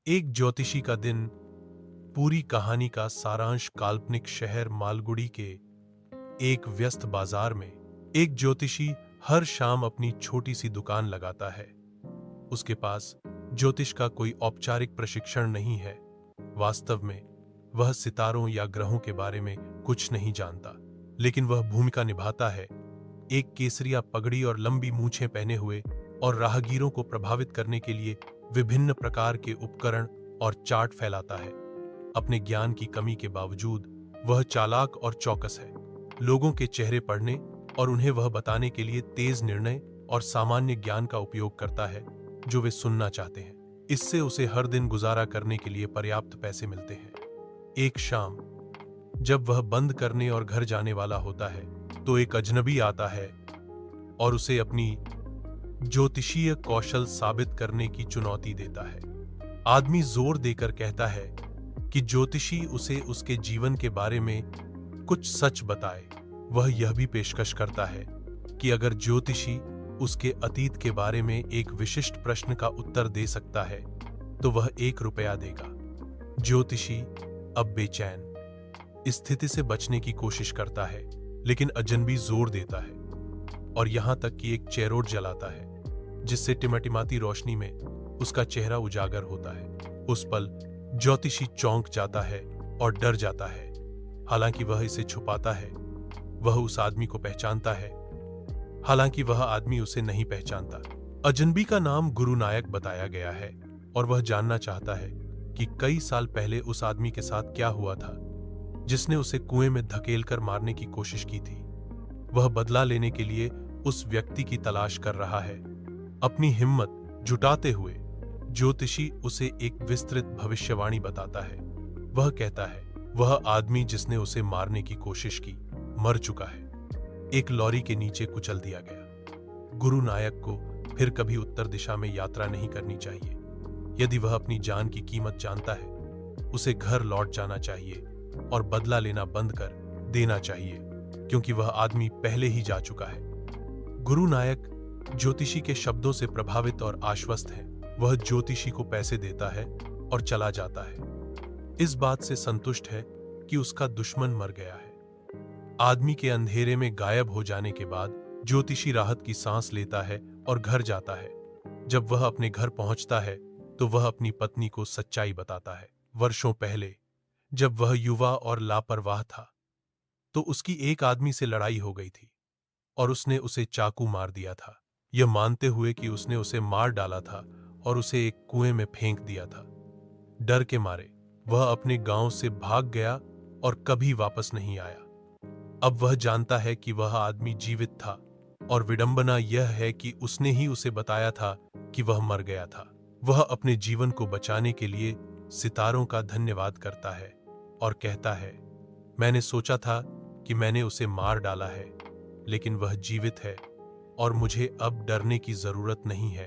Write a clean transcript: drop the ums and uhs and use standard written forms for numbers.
एक ज्योतिषी का दिन। पूरी कहानी का सारांश काल्पनिक शहर मालगुडी के एक व्यस्त बाजार में एक ज्योतिषी हर शाम अपनी छोटी सी दुकान लगाता है। उसके पास ज्योतिष का कोई औपचारिक प्रशिक्षण नहीं है। वास्तव में वह सितारों या ग्रहों के बारे में कुछ नहीं जानता, लेकिन वह भूमिका निभाता है। एक केसरिया पगड़ी और लंबी मूछें पहने हुए और राहगीरों को प्रभावित करने के लिए विभिन्न प्रकार के उपकरण और चार्ट फैलाता है। अपने ज्ञान की कमी के बावजूद वह चालाक और चौकस है। लोगों के चेहरे पढ़ने और उन्हें वह बताने के लिए तेज निर्णय और सामान्य ज्ञान का उपयोग करता है जो वे सुनना चाहते हैं। इससे उसे हर दिन गुजारा करने के लिए पर्याप्त पैसे मिलते हैं। एक शाम जब वह बंद करने और घर जाने वाला होता है तो एक अजनबी आता है और उसे अपनी ज्योतिषीय कौशल साबित करने की चुनौती देता है। आदमी जोर देकर कहता है कि ज्योतिषी उसे उसके जीवन के बारे में कुछ सच बताए। वह यह भी पेशकश करता है कि अगर ज्योतिषी उसके अतीत के बारे में एक विशिष्ट प्रश्न का उत्तर दे सकता है तो वह 1 रुपया देगा। ज्योतिषी अब बेचैन स्थिति से बचने की कोशिश करता है, लेकिन अजनबी जोर देता है और यहां तक कि एक चेरोट जलाता है जिससे टिमटिमाती रोशनी में उसका चेहरा उजागर होता है। उस पल ज्योतिषी चौंक जाता है और डर जाता है। हालांकि वह इसे छुपाता है, वह उस आदमी को पहचानता है, हालांकि वह आदमी उसे नहीं पहचानता। अजनबी का नाम गुरु नायक बताया गया है और वह जानना चाहता है कि कई साल पहले उस आदमी के साथ क्या हुआ था जिसने उसे कुएं में धकेलकर मारने की कोशिश की थी। वह बदला लेने के लिए उस व्यक्ति की तलाश कर रहा है। अपनी हिम्मत जुटाते हुए ज्योतिषी उसे एक विस्तृत भविष्यवाणी बताता है। वह कहता है वह आदमी जिसने उसे मारने की कोशिश की मर चुका है, एक लॉरी के नीचे कुचल दिया गया। गुरु नायक को फिर कभी उत्तर दिशा में यात्रा नहीं करनी चाहिए। यदि वह अपनी जान की कीमत जानता है, उसे घर लौट जाना चाहिए और बदला लेना बंद कर देना चाहिए, क्योंकि वह आदमी पहले ही जा चुका है। गुरु नायक ज्योतिषी के शब्दों से प्रभावित और आश्वस्त है। वह ज्योतिषी को पैसे देता है और चला जाता है, इस बात से संतुष्ट है कि उसका दुश्मन मर गया है। आदमी के अंधेरे में गायब हो जाने के बाद ज्योतिषी राहत की सांस लेता है और घर जाता है। जब वह अपने घर पहुंचता है तो वह अपनी पत्नी को सच्चाई बताता है। वर्षों पहले जब वह युवा और लापरवाह था तो उसकी एक आदमी से लड़ाई हो गई थी और उसने उसे चाकू मार दिया था, यह मानते हुए कि उसने उसे मार डाला था और उसे एक कुएं में फेंक दिया था। डर के मारे वह अपने गांव से भाग गया और कभी वापस नहीं आया। अब वह जानता है कि वह आदमी जीवित था और विडंबना यह है कि उसने ही उसे बताया था कि वह मर गया था। वह अपने जीवन को बचाने के लिए सितारों का धन्यवाद करता है और कहता है, मैंने सोचा था कि मैंने उसे मार डाला है, लेकिन वह जीवित है और मुझे अब डरने की जरूरत नहीं है।